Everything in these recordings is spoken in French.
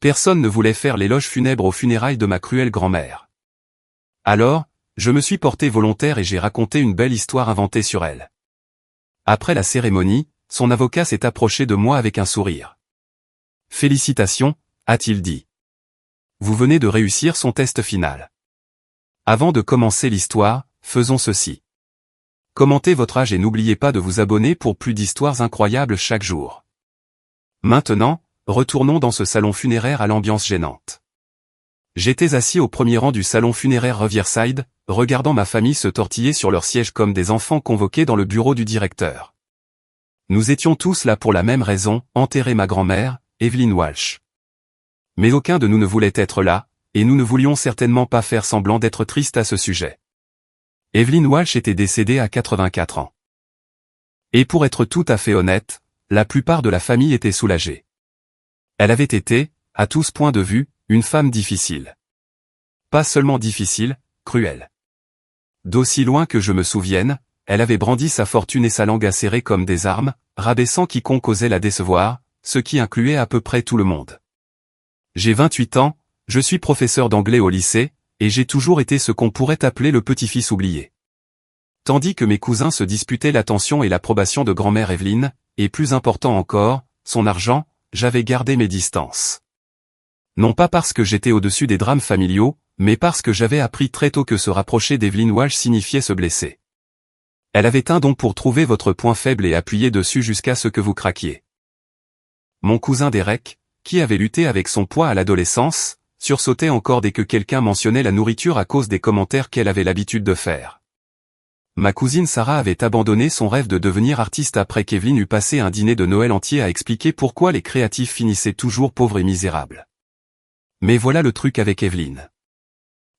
Personne ne voulait faire l'éloge funèbre aux funérailles de ma cruelle grand-mère. Alors, je me suis porté volontaire et j'ai raconté une belle histoire inventée sur elle. Après la cérémonie, son avocat s'est approché de moi avec un sourire. « Félicitations », a-t-il dit. « Vous venez de réussir son test final. Avant de commencer l'histoire, faisons ceci. Commentez votre âge et n'oubliez pas de vous abonner pour plus d'histoires incroyables chaque jour. Maintenant, retournons dans ce salon funéraire à l'ambiance gênante. J'étais assis au premier rang du salon funéraire Riverside, regardant ma famille se tortiller sur leur siège comme des enfants convoqués dans le bureau du directeur. Nous étions tous là pour la même raison, enterrer ma grand-mère, Evelyn Walsh. Mais aucun de nous ne voulait être là, et nous ne voulions certainement pas faire semblant d'être tristes à ce sujet. Evelyn Walsh était décédée à 84 ans. Et pour être tout à fait honnête, la plupart de la famille était soulagée. Elle avait été, à tous points de vue, une femme difficile. Pas seulement difficile, cruelle. D'aussi loin que je me souvienne, elle avait brandi sa fortune et sa langue acérée comme des armes, rabaissant quiconque osait la décevoir, ce qui incluait à peu près tout le monde. J'ai 28 ans, je suis professeur d'anglais au lycée, et j'ai toujours été ce qu'on pourrait appeler le petit-fils oublié. Tandis que mes cousins se disputaient l'attention et l'approbation de grand-mère Evelyn, et plus important encore, son argent, j'avais gardé mes distances. Non pas parce que j'étais au-dessus des drames familiaux, mais parce que j'avais appris très tôt que se rapprocher d'Evelyn Walsh signifiait se blesser. Elle avait un don pour trouver votre point faible et appuyer dessus jusqu'à ce que vous craquiez. Mon cousin Derek, qui avait lutté avec son poids à l'adolescence, sursautait encore dès que quelqu'un mentionnait la nourriture à cause des commentaires qu'elle avait l'habitude de faire. Ma cousine Sarah avait abandonné son rêve de devenir artiste après qu'Evelyn eut passé un dîner de Noël entier à expliquer pourquoi les créatifs finissaient toujours pauvres et misérables. Mais voilà le truc avec Evelyn.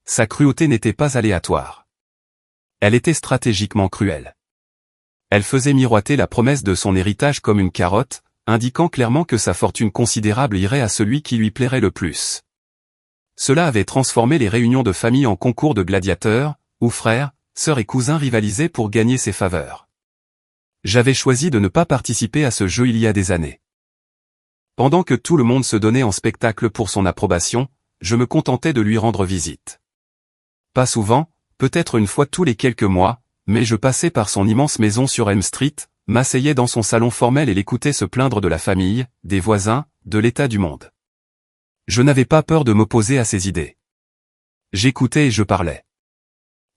Sa cruauté n'était pas aléatoire. Elle était stratégiquement cruelle. Elle faisait miroiter la promesse de son héritage comme une carotte, indiquant clairement que sa fortune considérable irait à celui qui lui plairait le plus. Cela avait transformé les réunions de famille en concours de gladiateurs, où frères, sœurs et cousins rivalisaient pour gagner ses faveurs. J'avais choisi de ne pas participer à ce jeu il y a des années. Pendant que tout le monde se donnait en spectacle pour son approbation, je me contentais de lui rendre visite. Pas souvent, peut-être une fois tous les quelques mois, mais je passais par son immense maison sur Elm Street, m'asseyais dans son salon formel et l'écoutais se plaindre de la famille, des voisins, de l'état du monde. Je n'avais pas peur de m'opposer à ses idées. J'écoutais et je parlais.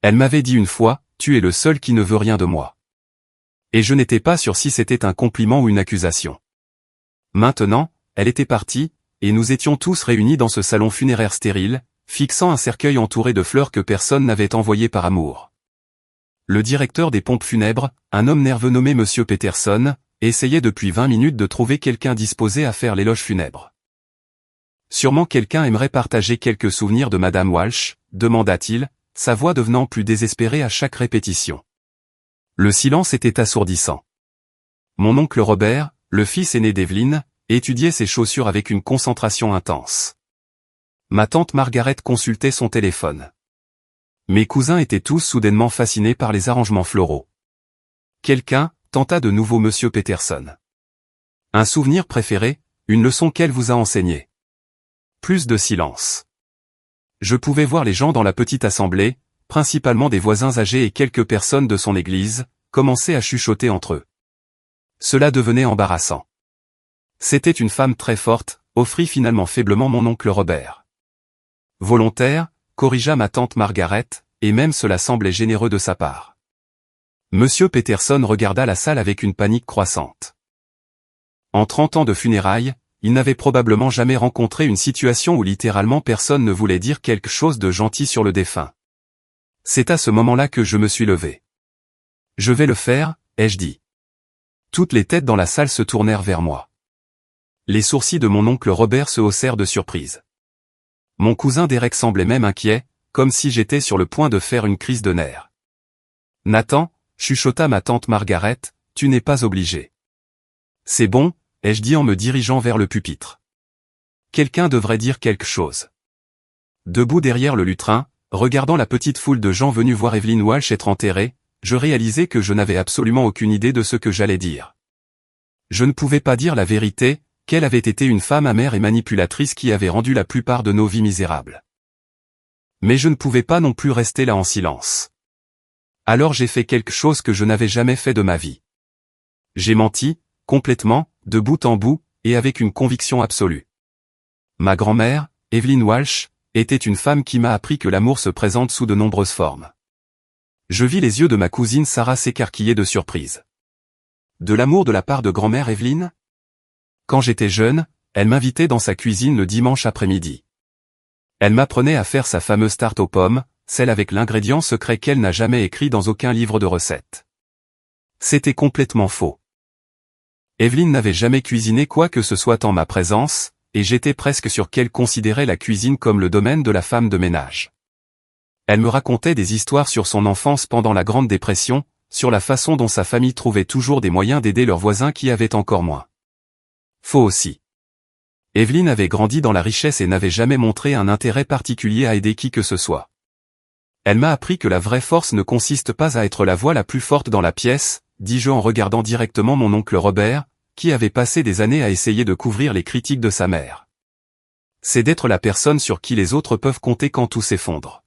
Elle m'avait dit une fois, « Tu es le seul qui ne veut rien de moi. » Et je n'étais pas sûr si c'était un compliment ou une accusation. Maintenant, elle était partie, et nous étions tous réunis dans ce salon funéraire stérile, fixant un cercueil entouré de fleurs que personne n'avait envoyées par amour. Le directeur des pompes funèbres, un homme nerveux nommé Monsieur Peterson, essayait depuis 20 minutes de trouver quelqu'un disposé à faire l'éloge funèbre. « Sûrement quelqu'un aimerait partager quelques souvenirs de Madame Walsh, demanda-t-il, sa voix devenant plus désespérée à chaque répétition. Le silence était assourdissant. Mon oncle Robert, le fils aîné d'Evelyn, étudiait ses chaussures avec une concentration intense. Ma tante Margaret consultait son téléphone. Mes cousins étaient tous soudainement fascinés par les arrangements floraux. Quelqu'un, tenta de nouveau Monsieur Peterson. Un souvenir préféré, une leçon qu'elle vous a enseignée. Plus de silence. Je pouvais voir les gens dans la petite assemblée, principalement des voisins âgés et quelques personnes de son église, commencer à chuchoter entre eux. Cela devenait embarrassant. C'était une femme très forte, offrit finalement faiblement mon oncle Robert. Volontaire, corrigea ma tante Margaret, et même cela semblait généreux de sa part. Monsieur Peterson regarda la salle avec une panique croissante. En 30 ans de funérailles, il n'avait probablement jamais rencontré une situation où littéralement personne ne voulait dire quelque chose de gentil sur le défunt. C'est à ce moment-là que je me suis levé. « Je vais le faire », ai-je dit. Toutes les têtes dans la salle se tournèrent vers moi. Les sourcils de mon oncle Robert se haussèrent de surprise. Mon cousin Derek semblait même inquiet, comme si j'étais sur le point de faire une crise de nerfs. « Nathan », chuchota ma tante Margaret, « tu n'es pas obligé. »« C'est bon », ai-je dit en me dirigeant vers le pupitre. Quelqu'un devrait dire quelque chose. Debout derrière le lutrin, regardant la petite foule de gens venus voir Evelyn Walsh être enterrée, je réalisais que je n'avais absolument aucune idée de ce que j'allais dire. Je ne pouvais pas dire la vérité, qu'elle avait été une femme amère et manipulatrice qui avait rendu la plupart de nos vies misérables. Mais je ne pouvais pas non plus rester là en silence. Alors j'ai fait quelque chose que je n'avais jamais fait de ma vie. J'ai menti, complètement, de bout en bout, et avec une conviction absolue. Ma grand-mère, Evelyn Walsh, était une femme qui m'a appris que l'amour se présente sous de nombreuses formes. Je vis les yeux de ma cousine Sarah s'écarquiller de surprise. De l'amour de la part de grand-mère Evelyn? Quand j'étais jeune, elle m'invitait dans sa cuisine le dimanche après-midi. Elle m'apprenait à faire sa fameuse tarte aux pommes, celle avec l'ingrédient secret qu'elle n'a jamais écrit dans aucun livre de recettes. C'était complètement faux. Evelyn n'avait jamais cuisiné quoi que ce soit en ma présence, et j'étais presque sûr qu'elle considérait la cuisine comme le domaine de la femme de ménage. Elle me racontait des histoires sur son enfance pendant la Grande Dépression, sur la façon dont sa famille trouvait toujours des moyens d'aider leurs voisins qui avaient encore moins. Faux aussi. Evelyn avait grandi dans la richesse et n'avait jamais montré un intérêt particulier à aider qui que ce soit. Elle m'a appris que la vraie force ne consiste pas à être la voix la plus forte dans la pièce, dis-je en regardant directement mon oncle Robert, qui avait passé des années à essayer de couvrir les critiques de sa mère. C'est d'être la personne sur qui les autres peuvent compter quand tout s'effondre.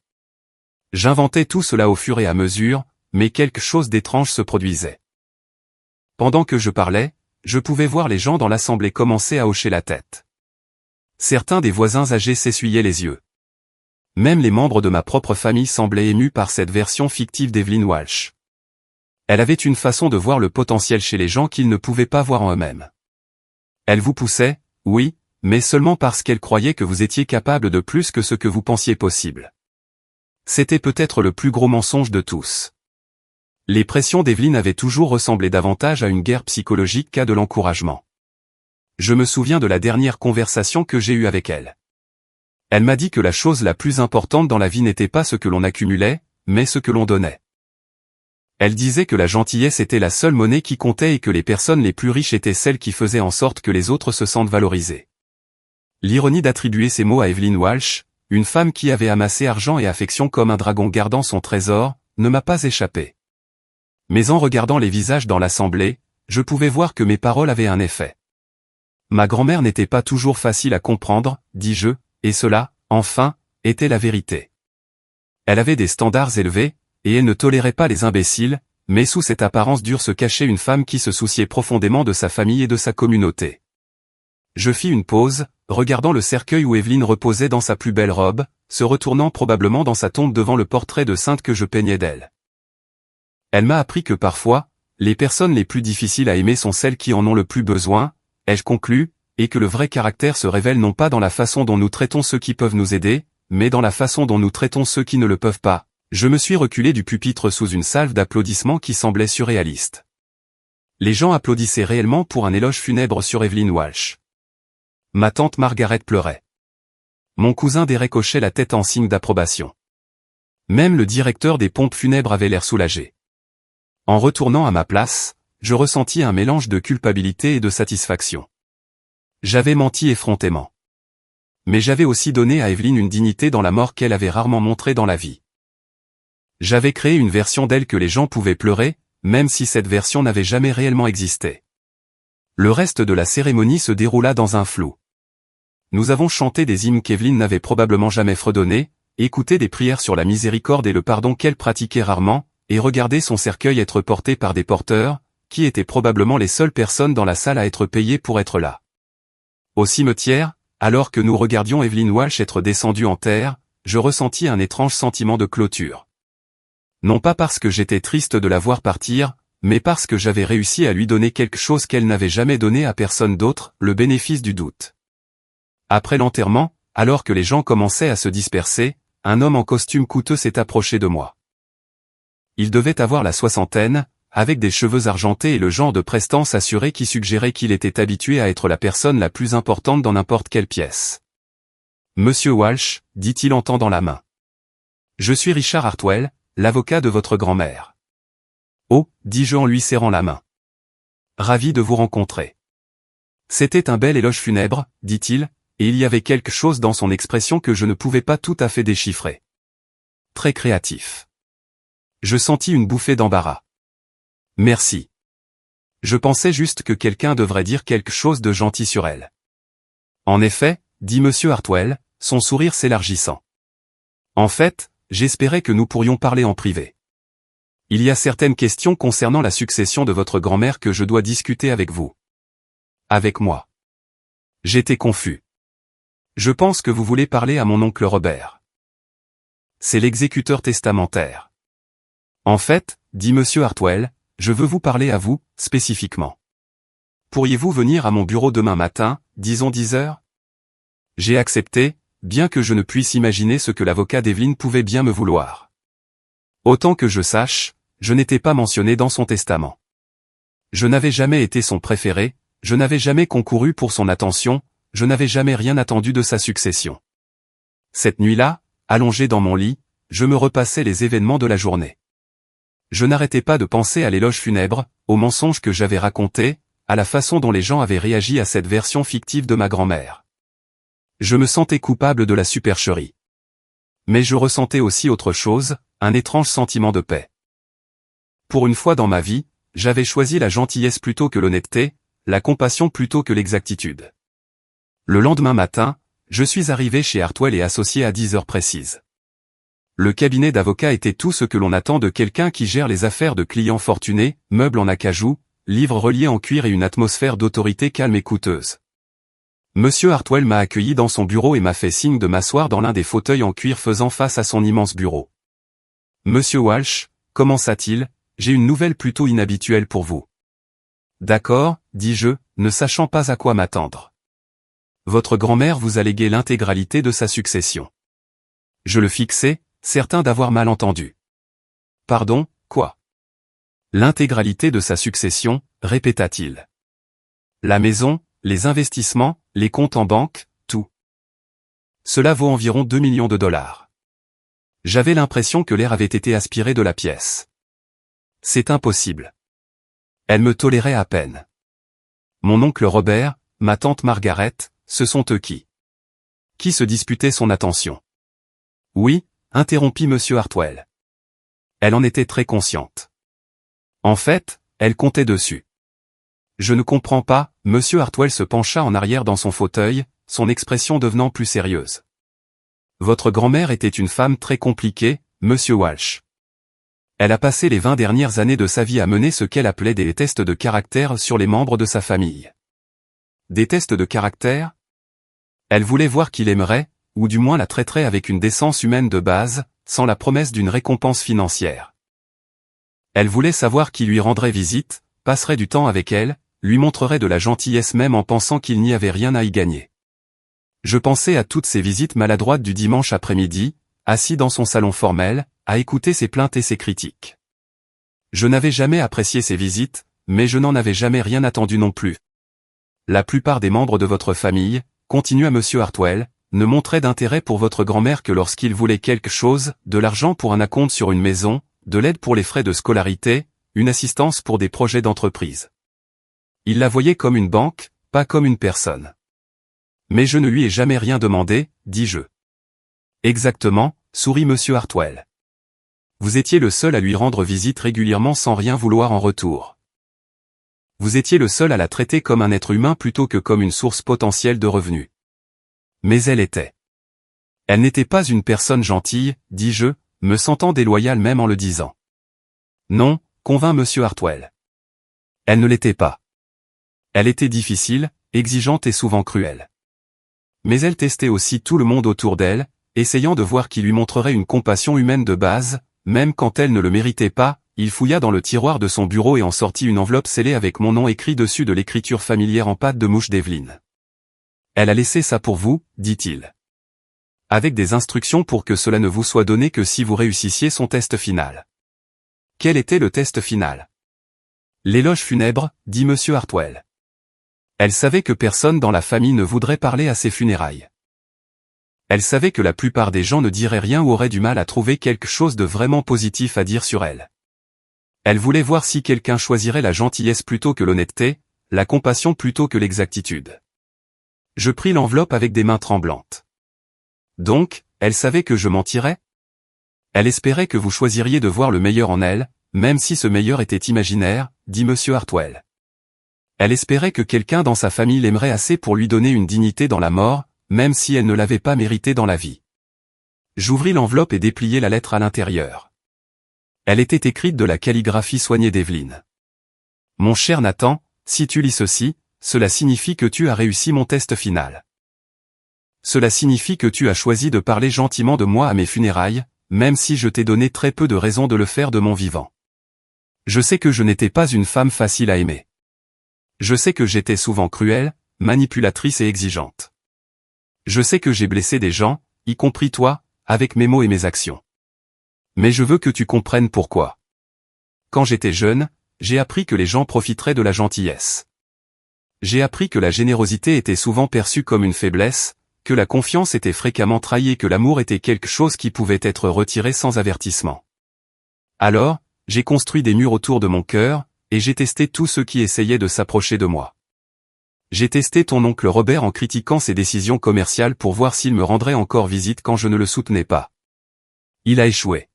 J'inventais tout cela au fur et à mesure, mais quelque chose d'étrange se produisait. Pendant que je parlais, je pouvais voir les gens dans l'assemblée commencer à hocher la tête. Certains des voisins âgés s'essuyaient les yeux. Même les membres de ma propre famille semblaient émus par cette version fictive d'Evelyn Walsh. Elle avait une façon de voir le potentiel chez les gens qu'ils ne pouvaient pas voir en eux-mêmes. Elle vous poussait, oui, mais seulement parce qu'elle croyait que vous étiez capable de plus que ce que vous pensiez possible. C'était peut-être le plus gros mensonge de tous. Les pressions d'Evelyn avaient toujours ressemblé davantage à une guerre psychologique qu'à de l'encouragement. Je me souviens de la dernière conversation que j'ai eue avec elle. Elle m'a dit que la chose la plus importante dans la vie n'était pas ce que l'on accumulait, mais ce que l'on donnait. Elle disait que la gentillesse était la seule monnaie qui comptait et que les personnes les plus riches étaient celles qui faisaient en sorte que les autres se sentent valorisés. L'ironie d'attribuer ces mots à Evelyn Walsh, une femme qui avait amassé argent et affection comme un dragon gardant son trésor, ne m'a pas échappé. Mais en regardant les visages dans l'assemblée, je pouvais voir que mes paroles avaient un effet. Ma grand-mère n'était pas toujours facile à comprendre, dis-je, et cela, enfin, était la vérité. Elle avait des standards élevés, et elle ne tolérait pas les imbéciles, mais sous cette apparence dure se cachait une femme qui se souciait profondément de sa famille et de sa communauté. Je fis une pause, regardant le cercueil où Evelyn reposait dans sa plus belle robe, se retournant probablement dans sa tombe devant le portrait de sainte que je peignais d'elle. Elle m'a appris que parfois, les personnes les plus difficiles à aimer sont celles qui en ont le plus besoin, ai-je conclu, et que le vrai caractère se révèle non pas dans la façon dont nous traitons ceux qui peuvent nous aider, mais dans la façon dont nous traitons ceux qui ne le peuvent pas. Je me suis reculé du pupitre sous une salve d'applaudissements qui semblait surréaliste. Les gens applaudissaient réellement pour un éloge funèbre sur Evelyn Walsh. Ma tante Margaret pleurait. Mon cousin Derek hochait la tête en signe d'approbation. Même le directeur des pompes funèbres avait l'air soulagé. En retournant à ma place, je ressentis un mélange de culpabilité et de satisfaction. J'avais menti effrontément. Mais j'avais aussi donné à Evelyn une dignité dans la mort qu'elle avait rarement montrée dans la vie. J'avais créé une version d'elle que les gens pouvaient pleurer, même si cette version n'avait jamais réellement existé. Le reste de la cérémonie se déroula dans un flou. Nous avons chanté des hymnes qu'Evelyn n'avait probablement jamais fredonnés, écouté des prières sur la miséricorde et le pardon qu'elle pratiquait rarement, et regardé son cercueil être porté par des porteurs, qui étaient probablement les seules personnes dans la salle à être payées pour être là. Au cimetière, alors que nous regardions Evelyn Walsh être descendue en terre, je ressentis un étrange sentiment de clôture. Non pas parce que j'étais triste de la voir partir, mais parce que j'avais réussi à lui donner quelque chose qu'elle n'avait jamais donné à personne d'autre, le bénéfice du doute. Après l'enterrement, alors que les gens commençaient à se disperser, un homme en costume coûteux s'est approché de moi. Il devait avoir la soixantaine, avec des cheveux argentés et le genre de prestance assurée qui suggérait qu'il était habitué à être la personne la plus importante dans n'importe quelle pièce. « Monsieur Walsh », dit-il en tendant la main. « Je suis Richard Hartwell, l'avocat de votre grand-mère. » « Oh » dis-je en lui serrant la main. « Ravi de vous rencontrer. » C'était un bel éloge funèbre, dit-il, et il y avait quelque chose dans son expression que je ne pouvais pas tout à fait déchiffrer. Très créatif. Je sentis une bouffée d'embarras. « Merci. » Je pensais juste que quelqu'un devrait dire quelque chose de gentil sur elle. En effet, dit monsieur Hartwell, son sourire s'élargissant. En fait, j'espérais que nous pourrions parler en privé. Il y a certaines questions concernant la succession de votre grand-mère que je dois discuter avec vous. Avec moi. J'étais confus. Je pense que vous voulez parler à mon oncle Robert. C'est l'exécuteur testamentaire. En fait, dit monsieur Hartwell, je veux vous parler à vous, spécifiquement. Pourriez-vous venir à mon bureau demain matin, disons 10 heures? J'ai accepté, bien que je ne puisse imaginer ce que l'avocat d'Evelyn pouvait bien me vouloir. Autant que je sache, je n'étais pas mentionné dans son testament. Je n'avais jamais été son préféré, je n'avais jamais concouru pour son attention, je n'avais jamais rien attendu de sa succession. Cette nuit-là, allongé dans mon lit, je me repassais les événements de la journée. Je n'arrêtais pas de penser à l'éloge funèbre, aux mensonges que j'avais racontés, à la façon dont les gens avaient réagi à cette version fictive de ma grand-mère. Je me sentais coupable de la supercherie. Mais je ressentais aussi autre chose, un étrange sentiment de paix. Pour une fois dans ma vie, j'avais choisi la gentillesse plutôt que l'honnêteté, la compassion plutôt que l'exactitude. Le lendemain matin, je suis arrivé chez Hartwell et associé à 10 heures précises. Le cabinet d'avocat était tout ce que l'on attend de quelqu'un qui gère les affaires de clients fortunés, meubles en acajou, livres reliés en cuir et une atmosphère d'autorité calme et coûteuse. Monsieur Hartwell m'a accueilli dans son bureau et m'a fait signe de m'asseoir dans l'un des fauteuils en cuir faisant face à son immense bureau. Monsieur Walsh, commença-t-il, j'ai une nouvelle plutôt inhabituelle pour vous. D'accord, dis-je, ne sachant pas à quoi m'attendre. Votre grand-mère vous a légué l'intégralité de sa succession. Je le fixai, certain d'avoir mal entendu. Pardon, quoi? L'intégralité de sa succession, répéta-t-il. La maison, les investissements, les comptes en banque, tout. Cela vaut environ 2 millions de dollars. J'avais l'impression que l'air avait été aspiré de la pièce. C'est impossible. Elle me tolérait à peine. Mon oncle Robert, ma tante Margaret, ce sont eux qui se disputaient son attention. Oui, interrompit monsieur Hartwell. Elle en était très consciente. En fait, elle comptait dessus. Je ne comprends pas, monsieur Hartwell se pencha en arrière dans son fauteuil, son expression devenant plus sérieuse. Votre grand-mère était une femme très compliquée, monsieur Walsh. Elle a passé les 20 dernières années de sa vie à mener ce qu'elle appelait des tests de caractère sur les membres de sa famille. Des tests de caractère? Elle voulait voir qui l'aimerait, ou du moins la traiterait avec une décence humaine de base, sans la promesse d'une récompense financière. Elle voulait savoir qui lui rendrait visite, passerait du temps avec elle, lui montrerait de la gentillesse même en pensant qu'il n'y avait rien à y gagner. Je pensais à toutes ces visites maladroites du dimanche après-midi, assis dans son salon formel, à écouter ses plaintes et ses critiques. Je n'avais jamais apprécié ces visites, mais je n'en avais jamais rien attendu non plus. La plupart des membres de votre famille, continua monsieur Hartwell, ne montraient d'intérêt pour votre grand-mère que lorsqu'ils voulaient quelque chose, de l'argent pour un acompte sur une maison, de l'aide pour les frais de scolarité, une assistance pour des projets d'entreprise. Ils la voyaient comme une banque, pas comme une personne. Mais je ne lui ai jamais rien demandé, dis-je. Exactement, sourit monsieur Hartwell. Vous étiez le seul à lui rendre visite régulièrement sans rien vouloir en retour. Vous étiez le seul à la traiter comme un être humain plutôt que comme une source potentielle de revenus. Mais elle était. Elle n'était pas une personne gentille, dis-je, me sentant déloyal même en le disant. Non, convint monsieur Hartwell. Elle ne l'était pas. Elle était difficile, exigeante et souvent cruelle. Mais elle testait aussi tout le monde autour d'elle, essayant de voir qui lui montrerait une compassion humaine de base, même quand elle ne le méritait pas. Il fouilla dans le tiroir de son bureau et en sortit une enveloppe scellée avec mon nom écrit dessus de l'écriture familière en pâte de mouche d'Evelyn. Elle a laissé ça pour vous, dit-il. Avec des instructions pour que cela ne vous soit donné que si vous réussissiez son test final. Quel était le test final? L'éloge funèbre, dit monsieur Hartwell. Elle savait que personne dans la famille ne voudrait parler à ses funérailles. Elle savait que la plupart des gens ne diraient rien ou auraient du mal à trouver quelque chose de vraiment positif à dire sur elle. Elle voulait voir si quelqu'un choisirait la gentillesse plutôt que l'honnêteté, la compassion plutôt que l'exactitude. Je pris l'enveloppe avec des mains tremblantes. Donc, elle savait que je mentirais? Elle espérait que vous choisiriez de voir le meilleur en elle, même si ce meilleur était imaginaire, dit monsieur Hartwell. Elle espérait que quelqu'un dans sa famille l'aimerait assez pour lui donner une dignité dans la mort, même si elle ne l'avait pas mérité dans la vie. J'ouvris l'enveloppe et dépliai la lettre à l'intérieur. Elle était écrite de la calligraphie soignée d'Evelyne. Mon cher Nathan, si tu lis ceci, cela signifie que tu as réussi mon test final. Cela signifie que tu as choisi de parler gentiment de moi à mes funérailles, même si je t'ai donné très peu de raisons de le faire de mon vivant. Je sais que je n'étais pas une femme facile à aimer. Je sais que j'étais souvent cruelle, manipulatrice et exigeante. Je sais que j'ai blessé des gens, y compris toi, avec mes mots et mes actions. Mais je veux que tu comprennes pourquoi. Quand j'étais jeune, j'ai appris que les gens profiteraient de la gentillesse. J'ai appris que la générosité était souvent perçue comme une faiblesse, que la confiance était fréquemment trahie et que l'amour était quelque chose qui pouvait être retiré sans avertissement. Alors, j'ai construit des murs autour de mon cœur, et j'ai testé tous ceux qui essayaient de s'approcher de moi. J'ai testé ton oncle Robert en critiquant ses décisions commerciales pour voir s'il me rendrait encore visite quand je ne le soutenais pas. Il a échoué.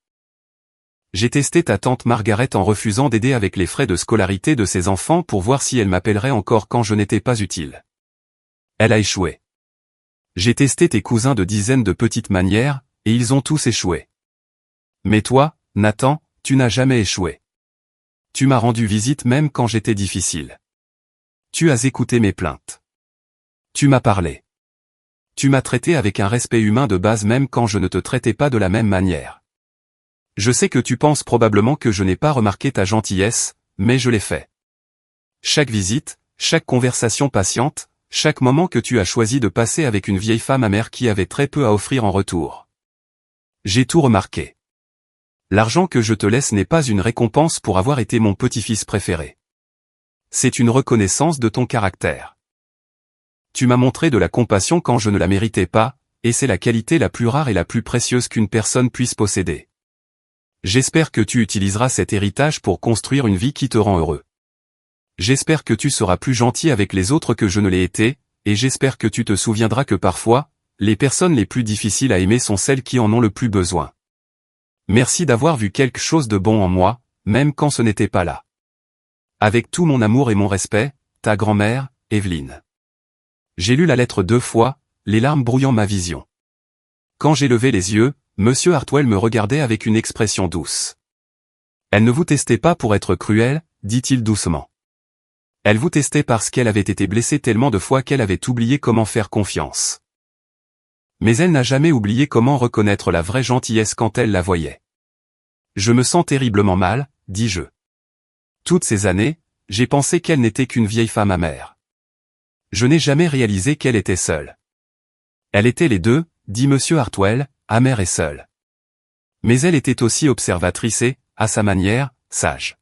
J'ai testé ta tante Margaret en refusant d'aider avec les frais de scolarité de ses enfants pour voir si elle m'appellerait encore quand je n'étais pas utile. Elle a échoué. J'ai testé tes cousins de dizaines de petites manières, et ils ont tous échoué. Mais toi, Nathan, tu n'as jamais échoué. Tu m'as rendu visite même quand j'étais difficile. Tu as écouté mes plaintes. Tu m'as parlé. Tu m'as traité avec un respect humain de base même quand je ne te traitais pas de la même manière. Je sais que tu penses probablement que je n'ai pas remarqué ta gentillesse, mais je l'ai fait. Chaque visite, chaque conversation patiente, chaque moment que tu as choisi de passer avec une vieille femme amère qui avait très peu à offrir en retour. J'ai tout remarqué. L'argent que je te laisse n'est pas une récompense pour avoir été mon petit-fils préféré. C'est une reconnaissance de ton caractère. Tu m'as montré de la compassion quand je ne la méritais pas, et c'est la qualité la plus rare et la plus précieuse qu'une personne puisse posséder. J'espère que tu utiliseras cet héritage pour construire une vie qui te rend heureux. J'espère que tu seras plus gentil avec les autres que je ne l'ai été, et j'espère que tu te souviendras que parfois, les personnes les plus difficiles à aimer sont celles qui en ont le plus besoin. Merci d'avoir vu quelque chose de bon en moi, même quand ce n'était pas là. Avec tout mon amour et mon respect, ta grand-mère, Evelyne. J'ai lu la lettre 2 fois, les larmes brouillant ma vision. Quand j'ai levé les yeux, Monsieur Hartwell me regardait avec une expression douce. Elle ne vous testait pas pour être cruelle, dit-il doucement. Elle vous testait parce qu'elle avait été blessée tellement de fois qu'elle avait oublié comment faire confiance. Mais elle n'a jamais oublié comment reconnaître la vraie gentillesse quand elle la voyait. Je me sens terriblement mal, dis-je. Toutes ces années, j'ai pensé qu'elle n'était qu'une vieille femme amère. Je n'ai jamais réalisé qu'elle était seule. Elle était les deux, dit Monsieur Hartwell, amère et seule. Mais elle était aussi observatrice et, à sa manière, sage.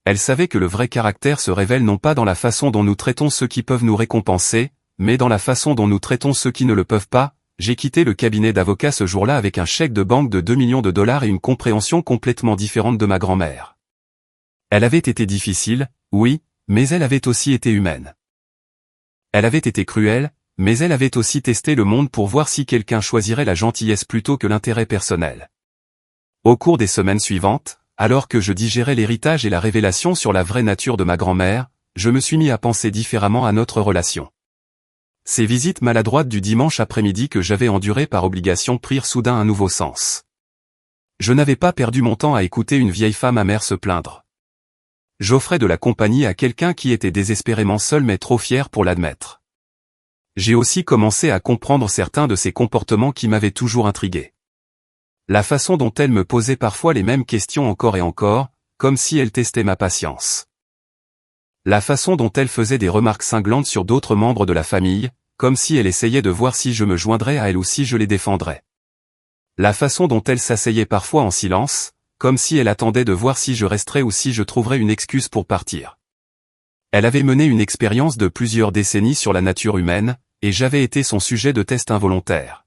Elle savait que le vrai caractère se révèle non pas dans la façon dont nous traitons ceux qui peuvent nous récompenser, mais dans la façon dont nous traitons ceux qui ne le peuvent pas. J'ai quitté le cabinet d'avocat ce jour-là avec un chèque de banque de 2 millions de dollars et une compréhension complètement différente de ma grand-mère. Elle avait été difficile, oui, mais elle avait aussi été humaine. Elle avait été cruelle, mais elle avait aussi testé le monde pour voir si quelqu'un choisirait la gentillesse plutôt que l'intérêt personnel. Au cours des semaines suivantes, alors que je digérais l'héritage et la révélation sur la vraie nature de ma grand-mère, je me suis mis à penser différemment à notre relation. Ces visites maladroites du dimanche après-midi que j'avais endurées par obligation prirent soudain un nouveau sens. Je n'avais pas perdu mon temps à écouter une vieille femme amère se plaindre. J'offrais de la compagnie à quelqu'un qui était désespérément seul mais trop fier pour l'admettre. J'ai aussi commencé à comprendre certains de ses comportements qui m'avaient toujours intrigué. La façon dont elle me posait parfois les mêmes questions encore et encore, comme si elle testait ma patience. La façon dont elle faisait des remarques cinglantes sur d'autres membres de la famille, comme si elle essayait de voir si je me joindrais à elle ou si je les défendrais. La façon dont elle s'asseyait parfois en silence, comme si elle attendait de voir si je resterais ou si je trouverais une excuse pour partir. Elle avait mené une expérience de plusieurs décennies sur la nature humaine, et j'avais été son sujet de test involontaire.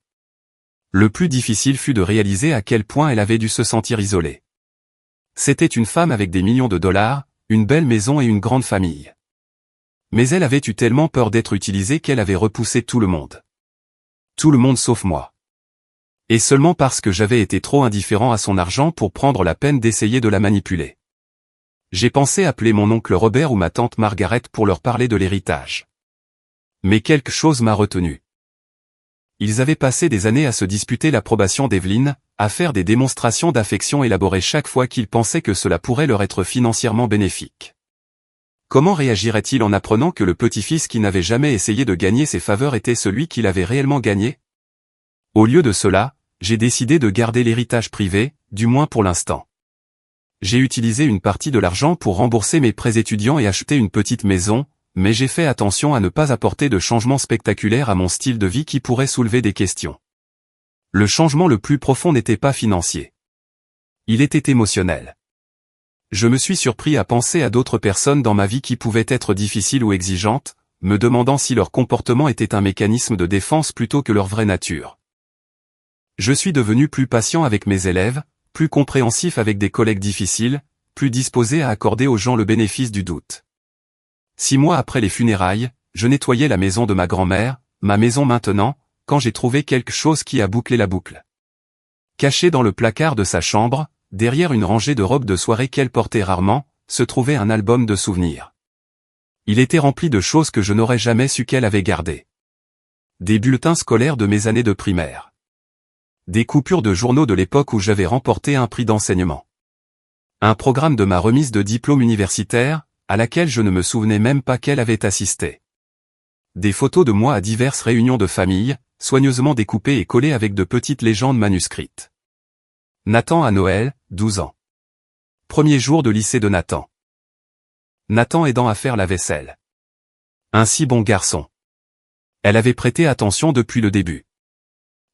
Le plus difficile fut de réaliser à quel point elle avait dû se sentir isolée. C'était une femme avec des millions de dollars, une belle maison et une grande famille. Mais elle avait eu tellement peur d'être utilisée qu'elle avait repoussé tout le monde. Tout le monde sauf moi. Et seulement parce que j'avais été trop indifférent à son argent pour prendre la peine d'essayer de la manipuler. J'ai pensé appeler mon oncle Robert ou ma tante Margaret pour leur parler de l'héritage. Mais quelque chose m'a retenu. Ils avaient passé des années à se disputer l'approbation d'Evelyne, à faire des démonstrations d'affection élaborées chaque fois qu'ils pensaient que cela pourrait leur être financièrement bénéfique. Comment réagirait-il en apprenant que le petit-fils qui n'avait jamais essayé de gagner ses faveurs était celui qui l'avait réellement gagné? Au lieu de cela, j'ai décidé de garder l'héritage privé, du moins pour l'instant. J'ai utilisé une partie de l'argent pour rembourser mes prêts étudiants et acheter une petite maison, mais j'ai fait attention à ne pas apporter de changements spectaculaires à mon style de vie qui pourrait soulever des questions. Le changement le plus profond n'était pas financier. Il était émotionnel. Je me suis surpris à penser à d'autres personnes dans ma vie qui pouvaient être difficiles ou exigeantes, me demandant si leur comportement était un mécanisme de défense plutôt que leur vraie nature. Je suis devenu plus patient avec mes élèves, plus compréhensif avec des collègues difficiles, plus disposé à accorder aux gens le bénéfice du doute. 6 mois après les funérailles, je nettoyais la maison de ma grand-mère, ma maison maintenant, quand j'ai trouvé quelque chose qui a bouclé la boucle. Caché dans le placard de sa chambre, derrière une rangée de robes de soirée qu'elle portait rarement, se trouvait un album de souvenirs. Il était rempli de choses que je n'aurais jamais su qu'elle avait gardées. Des bulletins scolaires de mes années de primaire. Des coupures de journaux de l'époque où j'avais remporté un prix d'enseignement. Un programme de ma remise de diplôme universitaire, à laquelle je ne me souvenais même pas qu'elle avait assisté. Des photos de moi à diverses réunions de famille, soigneusement découpées et collées avec de petites légendes manuscrites. Nathan à Noël, 12 ans. Premier jour de lycée de Nathan. Nathan aidant à faire la vaisselle. Un si bon garçon. Elle avait prêté attention depuis le début.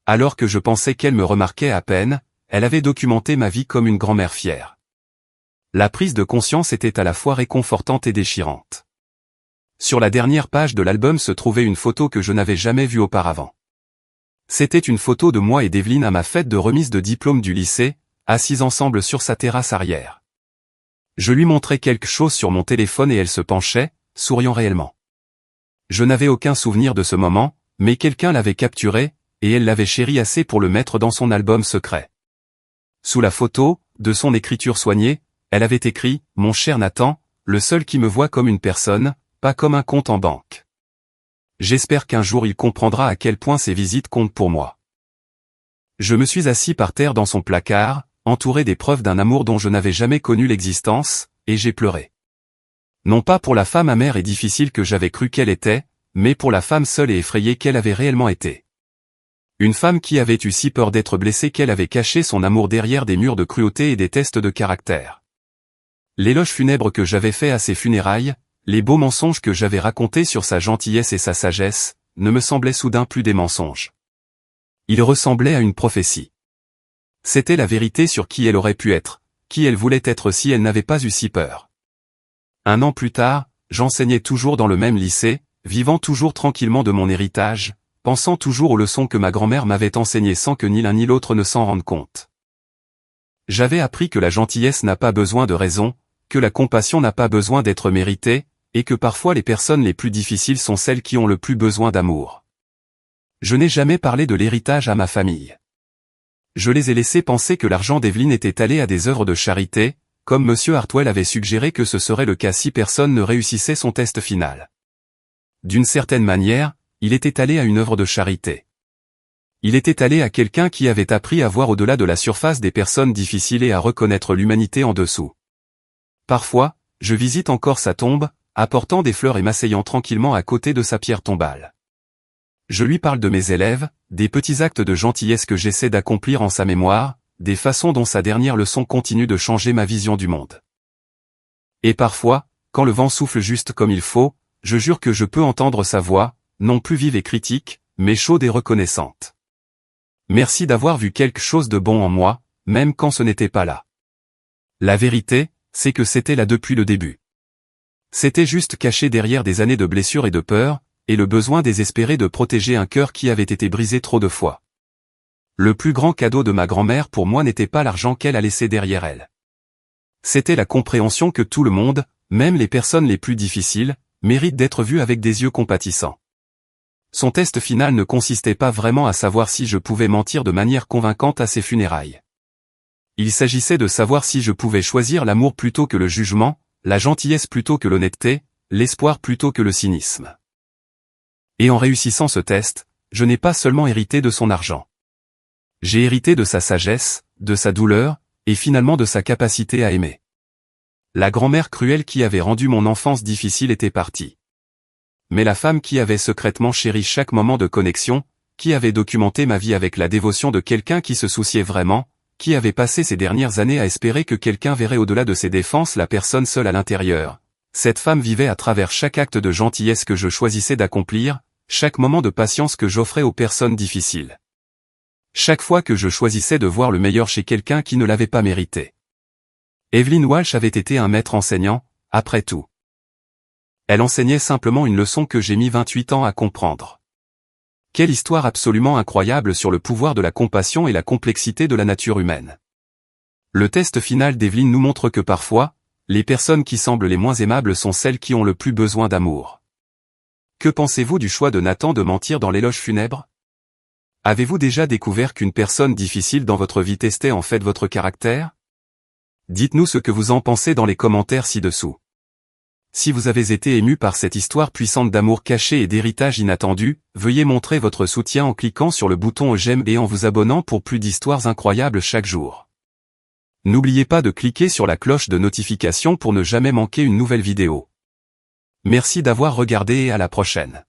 Alors que je pensais qu'elle me remarquait à peine, elle avait documenté ma vie comme une grand-mère fière. La prise de conscience était à la fois réconfortante et déchirante. Sur la dernière page de l'album se trouvait une photo que je n'avais jamais vue auparavant. C'était une photo de moi et d'Evelyne à ma fête de remise de diplôme du lycée, assis ensemble sur sa terrasse arrière. Je lui montrais quelque chose sur mon téléphone et elle se penchait, souriant réellement. Je n'avais aucun souvenir de ce moment, mais quelqu'un l'avait capturé, et elle l'avait chéri assez pour le mettre dans son album secret. Sous la photo, de son écriture soignée, elle avait écrit « Mon cher Nathan, le seul qui me voit comme une personne, pas comme un compte en banque. J'espère qu'un jour il comprendra à quel point ces visites comptent pour moi. » Je me suis assis par terre dans son placard, entouré des preuves d'un amour dont je n'avais jamais connu l'existence, et j'ai pleuré. Non pas pour la femme amère et difficile que j'avais cru qu'elle était, mais pour la femme seule et effrayée qu'elle avait réellement été. Une femme qui avait eu si peur d'être blessée qu'elle avait caché son amour derrière des murs de cruauté et des tests de caractère. L'éloge funèbre que j'avais fait à ses funérailles, les beaux mensonges que j'avais racontés sur sa gentillesse et sa sagesse, ne me semblaient soudain plus des mensonges. Ils ressemblaient à une prophétie. C'était la vérité sur qui elle aurait pu être, qui elle voulait être si elle n'avait pas eu si peur. 1 an plus tard, j'enseignais toujours dans le même lycée, vivant toujours tranquillement de mon héritage, pensant toujours aux leçons que ma grand-mère m'avait enseignées sans que ni l'un ni l'autre ne s'en rende compte. J'avais appris que la gentillesse n'a pas besoin de raison, que la compassion n'a pas besoin d'être méritée, et que parfois les personnes les plus difficiles sont celles qui ont le plus besoin d'amour. Je n'ai jamais parlé de l'héritage à ma famille. Je les ai laissés penser que l'argent d'Evelyne était allé à des œuvres de charité, comme M. Hartwell avait suggéré que ce serait le cas si personne ne réussissait son test final. D'une certaine manière, il était allé à une œuvre de charité. Il était allé à quelqu'un qui avait appris à voir au-delà de la surface des personnes difficiles et à reconnaître l'humanité en dessous. Parfois, je visite encore sa tombe, apportant des fleurs et m'asseyant tranquillement à côté de sa pierre tombale. Je lui parle de mes élèves, des petits actes de gentillesse que j'essaie d'accomplir en sa mémoire, des façons dont sa dernière leçon continue de changer ma vision du monde. Et parfois, quand le vent souffle juste comme il faut, je jure que je peux entendre sa voix, non plus vive et critique, mais chaude et reconnaissante. Merci d'avoir vu quelque chose de bon en moi, même quand ce n'était pas là. La vérité, c'est que c'était là depuis le début. C'était juste caché derrière des années de blessures et de peur, et le besoin désespéré de protéger un cœur qui avait été brisé trop de fois. Le plus grand cadeau de ma grand-mère pour moi n'était pas l'argent qu'elle a laissé derrière elle. C'était la compréhension que tout le monde, même les personnes les plus difficiles, méritent d'être vues avec des yeux compatissants. Son test final ne consistait pas vraiment à savoir si je pouvais mentir de manière convaincante à ses funérailles. Il s'agissait de savoir si je pouvais choisir l'amour plutôt que le jugement, la gentillesse plutôt que l'honnêteté, l'espoir plutôt que le cynisme. Et en réussissant ce test, je n'ai pas seulement hérité de son argent. J'ai hérité de sa sagesse, de sa douleur, et finalement de sa capacité à aimer. La grand-mère cruelle qui avait rendu mon enfance difficile était partie. Mais la femme qui avait secrètement chéri chaque moment de connexion, qui avait documenté ma vie avec la dévotion de quelqu'un qui se souciait vraiment, qui avait passé ces dernières années à espérer que quelqu'un verrait au-delà de ses défenses la personne seule à l'intérieur. Cette femme vivait à travers chaque acte de gentillesse que je choisissais d'accomplir, chaque moment de patience que j'offrais aux personnes difficiles. Chaque fois que je choisissais de voir le meilleur chez quelqu'un qui ne l'avait pas mérité. Evelyn Walsh avait été un maître enseignant, après tout. Elle enseignait simplement une leçon que j'ai mis 28 ans à comprendre. Quelle histoire absolument incroyable sur le pouvoir de la compassion et la complexité de la nature humaine. Le test final d'Evelyn nous montre que parfois, les personnes qui semblent les moins aimables sont celles qui ont le plus besoin d'amour. Que pensez-vous du choix de Nathan de mentir dans l'éloge funèbre? Avez-vous déjà découvert qu'une personne difficile dans votre vie testait en fait votre caractère? Dites-nous ce que vous en pensez dans les commentaires ci-dessous. Si vous avez été ému par cette histoire puissante d'amour caché et d'héritage inattendu, veuillez montrer votre soutien en cliquant sur le bouton j'aime et en vous abonnant pour plus d'histoires incroyables chaque jour. N'oubliez pas de cliquer sur la cloche de notification pour ne jamais manquer une nouvelle vidéo. Merci d'avoir regardé et à la prochaine.